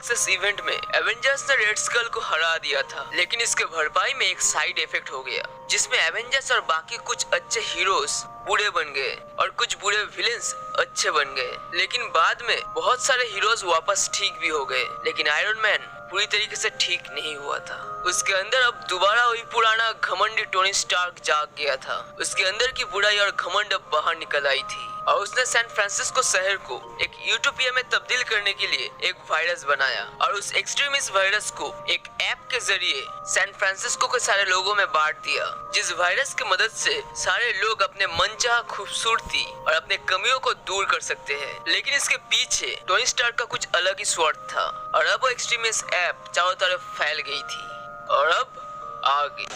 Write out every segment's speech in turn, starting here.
Access event में Avengers ने red school को हरा दिया था, लेकिन इसके भरपाई में एक साइड इफेक्ट हो गया जिसमें एवेंजर्स और बाकी कुछ अच्छे हीरोज बुरे बन गए और कुछ बुरे विलेंस अच्छे बन गए। लेकिन बाद में बहुत सारे हीरोज वापस ठीक भी हो गए, लेकिन आयरन मैन पूरी तरीके से ठीक नहीं हुआ था। उसके अंदर अब दोबारा वही पुराना घमंडी टोनी स्टार्क जाग गया था। उसके अंदर की बुराई और घमंड अब बाहर निकल आई थी और उसने सैन फ्रांसिस्को शहर को एक यूटोपिया में तब्दील करने के लिए एक वायरस बनाया और उस एक्सट्रीमिस्ट वायरस को एक ऐप के जरिए सैन फ्रांसिस्को के सारे लोगों में बांट दिया, जिस वायरस की मदद से सारे लोग अपने मनचाहा खूबसूरती और अपने कमियों को दूर कर सकते हैं। लेकिन इसके पीछे टोनी स्टार्क का कुछ अलग ही स्वार्थ था और अब वो एक्सट्रीमिस्ट ऐप चारों तरफ फैल गई थी और अब आ गई।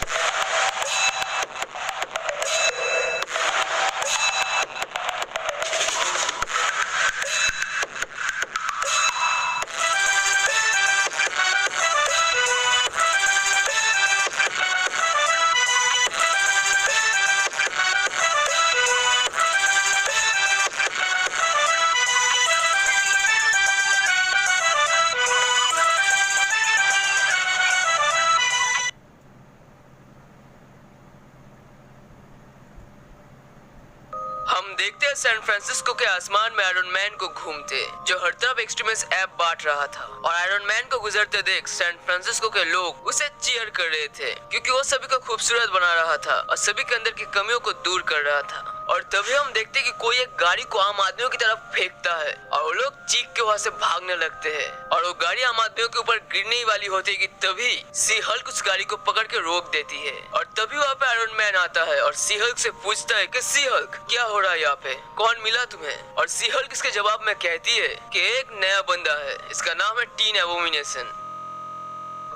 देखते हैं सैन फ्रांसिस्को के आसमान में आयरन मैन को घूमते, जो हर तरफ एक्सट्रीमिस्ट ऐप बांट रहा था और आयरन मैन को गुजरते देख सैन फ्रांसिस्को के लोग उसे चीयर कर रहे थे क्योंकि वो सभी को खूबसूरत बना रहा था और सभी के अंदर की कमियों को दूर कर रहा था। और तभी हम देखते कि कोई एक गाड़ी को आम आदमियों की तरफ फेंकता है और वो लोग चीख के वहाँ से भागने लगते हैं और वो गाड़ी आम आदमियों के ऊपर गिरने ही वाली होती है कि तभी सी हल्क उस गाड़ी को पकड़ के रोक देती है और तभी वहाँ पे आयरन मैन आता है और सी हल्क से पूछता है कि सी हल्क क्या हो रहा है यहाँ पे, कौन मिला तुम्हें? और सी हल्क इसके जवाब में कहती है कि एक नया बंदा है, इसका नाम है टीन एबोमिनेशन।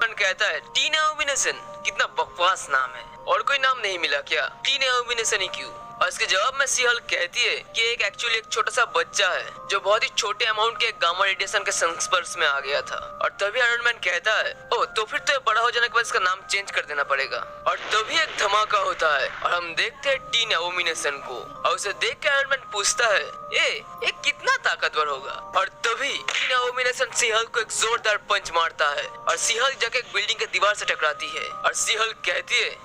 कहता है टीन एबोमिनेशन, कितना बकवास नाम है, और कोई नाम नहीं मिला क्या? टीन एबोमिनेशन ही क्यों? और इसके जवाब में सी हल्क कहती है कि एक एक्चुअली एक छोटा सा बच्चा है जो बहुत ही छोटे अमाउंट के गामा रेडिएशन के संस्पर्श में आ गया था। और तभी आयरन मैन कहता है ओह तो फिर तो बड़ा हो जाने के बाद इसका नाम चेंज कर देना पड़ेगा। और तभी एक धमाका होता है और हम देखते हैं टीन एबोमिनेशन को और उसे देख के आयरन मैन पूछता है ये कितना ताकतवर होगा? और तभी टीन एबोमिनेशन सी हल्क को एक जोरदार पंच मारता है और सी हल्क जाके एक बिल्डिंग के दीवार से टकराती है और सी हल्क कहती है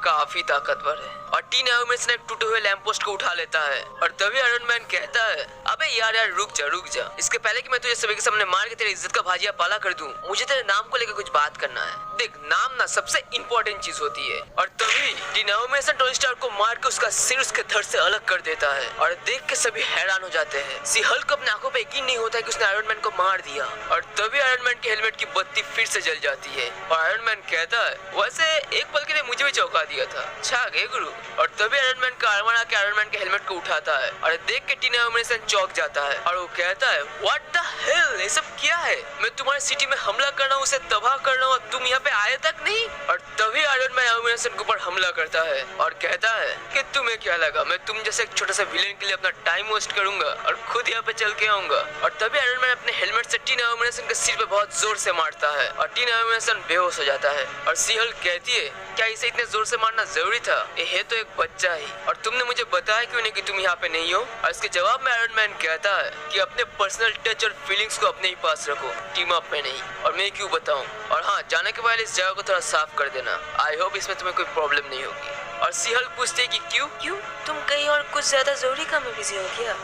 काफी ताकतवर है और टीन एबोमिनेशन एक टूटे हुए लैंप पोस्ट को उठा लेता है। और तभी आयरन मैन कहता है अबे यार रुक जा, इसके पहले कि मैं तुझे सभी के सामने मार के तेरी इज्जत का भाजिया पाला कर दूं, मुझे तेरे नाम को लेकर कुछ बात करना है। देख नाम ना सबसे इम्पोर्टेंट चीज होती है। और तभी टीन एबोमिनेशन टोनी स्टार्क को मार के उसका सिर उसके धड़ से अलग कर देता है और देख के सभी हैरान हो जाते हैं। सी हल्क को अपने आंखों पे यकीन नहीं होता है कि उसने आयरन मैन को मार दिया। और तभी आयरन मैन के हेलमेट की बत्ती फिर से जल जाती है और आयरन मैन कहता है वैसे एक पल के लिए मुझे भी चौंका दिया था, छा गए गुरु। और तभी आयरन मैन का आर्मर आके आयरन मैन के हेलमेट को उठाता है और देख के टीन एबोमिनेशन चौंक जाता है और वो कहता है व्हाट द हेल, ये सब क्या है? मैं तुम्हारी सिटी में हमला कर रहा हूँ, उसे तबाह कर रहा हूँ, तुम यहाँ पे आए तक नहीं। और तभी आयरन मैन एबोमिनेशन के ऊपर हमला करता है और कहता है कि तुम्हें क्या लगा मैं तुम जैसे एक छोटा सा विलेन के लिए अपना टाइम वेस्ट करूंगा और खुद यहाँ पे चल के आऊंगा। और तभी आयरन मैन अपने हेलमेट से टीन एबोमिनेशन के सिर पे बहुत जोर से मारता है और टीन एबोमिनेशन बेहोश हो जाता है। और सी हल्क कहती है क्या इसे इतने जोर से मारना जरूरी था? ये है तो एक बच्चा ही और तुमने मुझे बताया क्यों नहीं कि तुम यहाँ पे नहीं हो? और इसके जवाब में आयरन मैन कहता है कि अपने पर्सनल टच और फीलिंग्स को अपने ही पास रखो, टीम अप में नहीं। और मैं क्यों बताऊं? और हाँ, जाने के पहले इस जगह को थोड़ा साफ कर देना। आई होप इसमें तुम्हें कोई प्रॉब्लम नहीं होगी। और सी हल्क पूछते है कि क्यों तुम कहीं और कुछ ज्यादा जरूरी काम में बिजी हो क्या?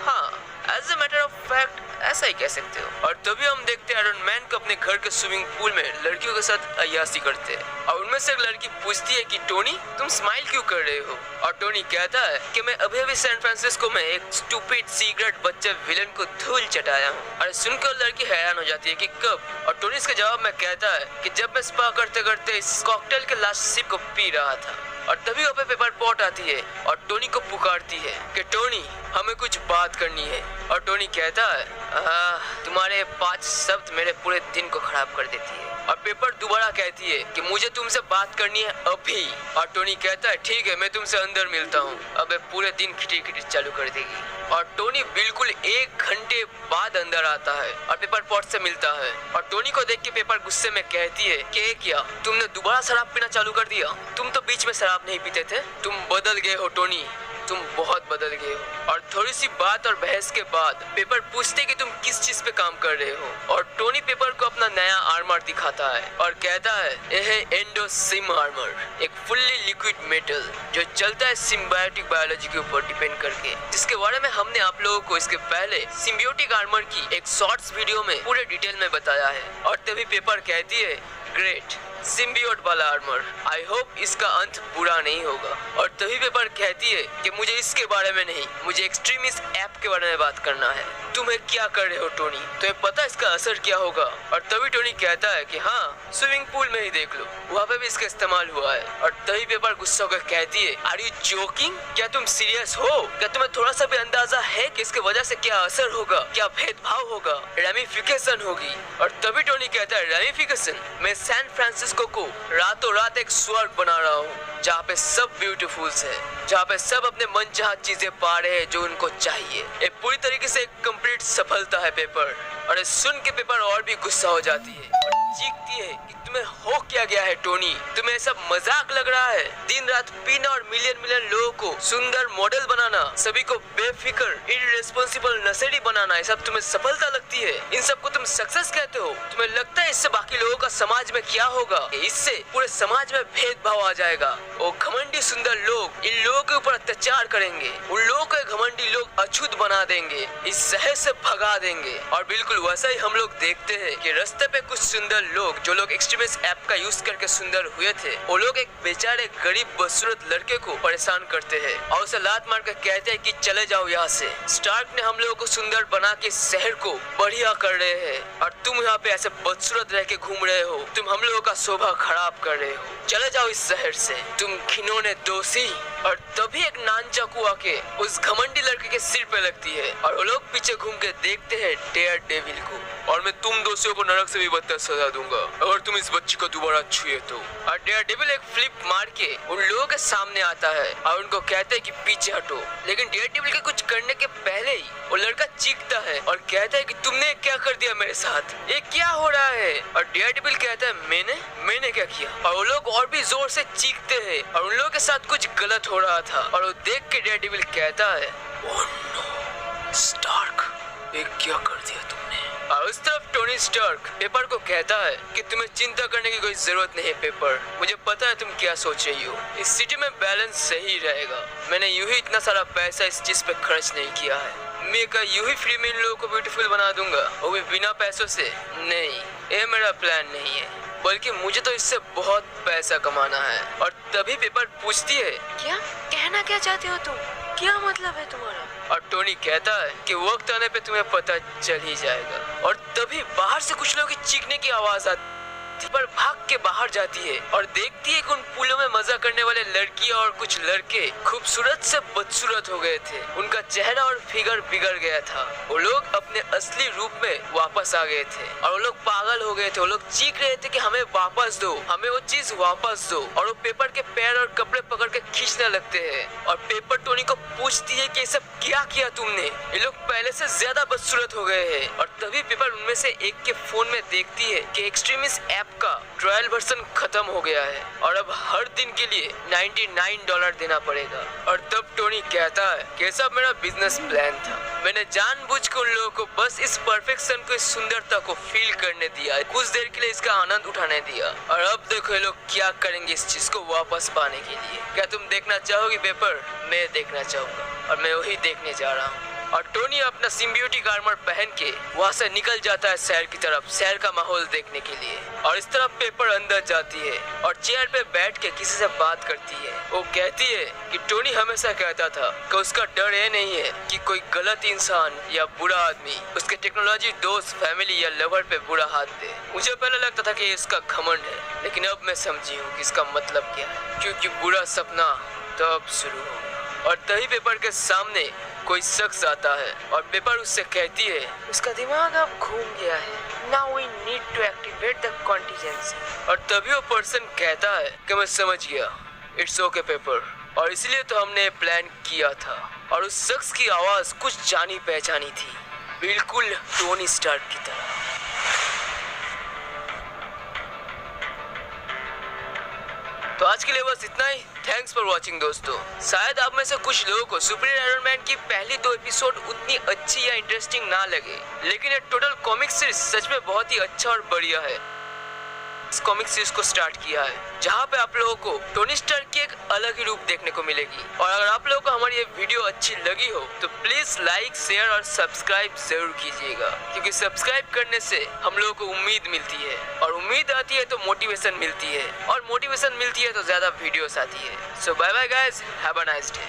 हाँ, as a matter of fact ऐसा ही कह सकते हो। और तभी हम देखते हैं आयरन मैन को अपने घर के स्विमिंग पूल में लड़कियों के साथ अय्याशी करते हैं और उनमें से एक लड़की पूछती है कि टोनी तुम स्माइल क्यों कर रहे हो? और टोनी कहता है कि मैं अभी सैन फ्रांसिस्को में एक स्टूपिड सिगरेट बच्चे विलन को धूल चटाया हूँ। और सुनकर लड़की हैरान हो जाती है कि कब? और टोनी इसके जवाब में कहता है कि जब मैं स्पा करते करते इस कॉकटेल के लास्ट सिप को पी रहा था। और तभी वहाँ पे पेपर पॉट आती है और टोनी को पुकारती है कि टोनी हमें कुछ बात करनी है। और टोनी कहता है तुम्हारे 5 शब्द मेरे पूरे दिन को खराब कर देती है। और पेपर दोबारा कहती है कि मुझे तुमसे बात करनी है अभी। और टोनी कहता है ठीक है मैं तुमसे अंदर मिलता हूँ। अब पूरे दिन खिटी चालू कर देगी। और टोनी बिल्कुल 1 घंटे बाद अंदर आता है और पेपर पॉट से मिलता है। और टोनी को देख के पेपर गुस्से में कहती है कि क्या तुमने दोबारा शराब पीना चालू कर दिया? तुम तो बीच में शराब नहीं पीते थे, तुम बदल गए हो टोनी, तुम बहुत बदल गए हो। और थोड़ी सी बात और बहस के बाद पेपर पूछते कि तुम किस चीज पे काम कर रहे हो और टोनी पेपर को अपना नया आर्मर दिखाता है और कहता है यह है एंडो सिम आर्मर, एक फुल्ली लिक्विड मेटल जो चलता है सिम्बायोटिक बायोलॉजी के ऊपर डिपेंड करके, जिसके बारे में हमने आप लोगों को इसके पहले सिम्बियोटिक आर्मर की एक शॉर्ट्स वीडियो में पूरे डिटेल में बताया है। और तभी पेपर कहती है ग्रेट सिम्बियोट वाला आर्मर, आई होप इसका अंत बुरा नहीं होगा। और तभी पेपर कहती है कि मुझे इसके बारे में नहीं, मुझे एक्सट्रीमिस्ट ऐप के बारे में बात करना है। तुम्हें क्या कर रहे हो टोनी, तुम्हें पता इसका असर क्या होगा? और तभी टोनी कहता है कि हाँ, स्विमिंग पूल में ही देख लो, वहाँ पे भी इसका इस्तेमाल हुआ है। और तभी पेपर गुस्सा होकर कहती है आर यू जोकिंग, क्या तुम सीरियस हो? क्या तुम्हें थोड़ा सा भी अंदाजा है कि इसकी वजह से क्या असर होगा, क्या भेदभाव होगा, रेमिफिकेशन होगी? और तभी टोनी कहता है रेमिफिकेशन, मैं सैन फ्रांसिस्को को रातों रात एक स्वर्ग बना रहा हूँ जहाँ पे सब ब्यूटीफुल्स है, जहाँ पे सब अपने मनचाहा चीजें पा रहे हैं जो उनको चाहिए। ये पूरी तरीके से एक कंप्लीट सफलता है पेपर। और ये सुन के पेपर और भी गुस्सा हो जाती है और चीखती है कि तुम्हें हो क्या गया है टोनी, तुम्हें सब मजाक लग रहा है? दिन रात पीना और मिलियन मिलियन लोगों को सुंदर मॉडल बनाना, सभी को बेफिक्र इररेस्पॉन्सिबल नशेड़ी बनाना, ये सब तुम्हें सफलता लगती है? इन सब को तुम सक्सेस कहते हो? तुम्हें लगता है इससे बाकी लोगों का समाज में क्या होगा? इससे पूरे समाज में भेदभाव आ जाएगा। वो घमंडी सुंदर लोग इन लोगों के ऊपर अत्याचार करेंगे, उन लोगों को घमंडी लोग अछूत बना देंगे, इस शहर से भगा देंगे। और बिल्कुल वैसा ही हम लोग देखते हैं कि रास्ते पे कुछ सुंदर लोग जो लोग एक्सट्रीमिस्ट ऐप का यूज करके सुंदर हुए थे, वो लोग एक बेचारे गरीब बदसूरत लड़के को परेशान करते हैं और उसे लात मार कर कहते हैं कि चले जाओ यहाँ से। स्टार्क ने हम लोगों को सुंदर बना के शहर को बढ़िया कर रहे हैं और तुम यहाँ पे ऐसे बदसूरत रह के घूम रहे हो, तुम हम लोगों का शोभा खराब कर रहे हो, चले जाओ इस शहर से, तुम घिनौने दोषी। और तभी एक नान चाकू आके उस घमंडी लड़के के सिर पे लगती है और वो लोग पीछे घूम के देखते हैं डेयर डेविल को। और मैं तुम दोषियों को नरक से भी बदतर सजा दूंगा अगर तुम इस बच्ची को दोबारा छुए तो। और डेयर डेविल एक फ्लिप मार के उन लोगों के सामने आता है और उनको कहते हैं कि पीछे हटो। लेकिन डेयर डेविल के कुछ करने के पहले ही वो लड़का चीखता है और कहता है कि तुमने क्या कर दिया मेरे साथ, ये क्या हो रहा है? और डेयर डेविल कहता है मैंने क्या किया? और वो लोग और भी जोर से चीखते हैं और उन लोगों के साथ कुछ गलत हो रहा था। और वो देख के डेयर डेविल कहता है ओह नो स्टार्क, ये क्या कर दिया तुमने? और उस तरफ टोनी स्टार्क पेपर को कहता है कि तुम्हें चिंता करने की कोई जरूरत नहीं पेपर, मुझे पता है तुम क्या सोच रही हो, इस सिटी में बैलेंस सही रहेगा, मैंने यूं ही इतना सारा पैसा इस चीज पे खर्च नहीं किया है, मैं क्या यूं ही फ्री में इन लोगों को ब्यूटीफुल बना दूंगा, वो भी बिना पैसों से? नहीं, ये मेरा प्लान नहीं है, बल्कि मुझे तो इससे बहुत पैसा कमाना है। और तभी पेपर पूछती है क्या कहना क्या चाहते हो तुम, क्या मतलब है तुम्हारा? और टोनी कहता है कि वक्त आने पे तुम्हें पता चल ही जाएगा। और तभी बाहर से कुछ लोगों की चीखने की आवाज आती पर भाग के बाहर जाती है और देखती है कि उन पुलों में मजा करने वाले लड़कियां और कुछ लड़के खूबसूरत से बदसूरत हो गए थे, उनका चेहरा और फिगर बिगड़ गया था, वो लोग अपने असली रूप में वापस आ गए थे और वो लोग पागल हो गए थे, वो लोग चीख रहे थे कि हमें वापस दो, हमें वो चीज वापस दो। और वो पेपर के पैर और कपड़े पकड़ के खींचने लगते हैं और पेपर टोनी को पूछती है कि ये सब क्या किया तुमने, ये लोग पहले से ज्यादा बदसूरत हो गए हैं। और तभी पेपर उनमें से एक के फोन में देखती है कि एक्सट्रीमिस्ट ऐप का ट्रायल वर्जन खत्म हो गया है और अब हर दिन के लिए $99 देना पड़ेगा। और तब टोनी कहता है कि सब मेरा बिजनेस प्लान था, मैंने जानबूझकर उन लोगों को बस इस परफेक्शन को, इस सुंदरता को फील करने दिया, कुछ देर के लिए इसका आनंद उठाने दिया और अब देखो ये लोग क्या करेंगे इस चीज को वापस पाने के लिए। क्या तुम देखना चाहोगी पेपर? मैं देखना चाहूंगा और मैं वही देखने जा रहा हूँ। और टोनी अपना सिम्बियोटिक आर्मर पहन के वहाँ से निकल जाता है शहर की तरफ, शहर का माहौल देखने के लिए। और इस तरफ पेपर अंदर जाती है और चेयर पे बैठ के किसी से बात करती है। वो कहती है कि टोनी हमेशा कहता था कि उसका डर ये नहीं है कि कोई गलत इंसान या बुरा आदमी उसके टेक्नोलॉजी दोस्त, फैमिली या लवर पे बुरा हाथ दे। मुझे पहले लगता था कि इसका घमंड है, लेकिन अब मैं समझी हूँ कि इसका मतलब क्या है, क्योंकि बुरा सपना तब शुरू होगा। और तभी पेपर के सामने कोई शख्स आता है और पेपर उससे कहती है उसका दिमाग अब घूम गया है, now we need to activate the contingency. और तभी वो पर्सन कहता है कि मैं समझ गया, इट्स ओके पेपर, और इसलिए तो हमने प्लान किया था। और उस शख्स की आवाज कुछ जानी पहचानी थी, बिल्कुल टोनी स्टार्क की तरह। तो आज के लिए बस इतना ही। थैंक्स फॉर वॉचिंग दोस्तों। शायद आप में से कुछ लोगों को सुपीरियर आयरन मैन की पहली 2 एपिसोड उतनी अच्छी या इंटरेस्टिंग ना लगे, लेकिन ये टोटल कॉमिक सीरीज सच में बहुत ही अच्छा और बढ़िया है। इस कॉमिक सीरीज को स्टार्ट किया है जहां पे आप लोगों को टोनी स्टार्क की एक अलग ही रूप देखने को मिलेगी। और अगर आप लोगों को हमारी ये वीडियो अच्छी लगी हो तो प्लीज लाइक, शेयर और सब्सक्राइब जरूर कीजिएगा, क्योंकि सब्सक्राइब करने से हम लोगों को उम्मीद मिलती है, और उम्मीद आती है तो मोटिवेशन मिलती है, और मोटिवेशन मिलती है तो ज्यादा वीडियोस आती है। So bye bye guys, have a nice day.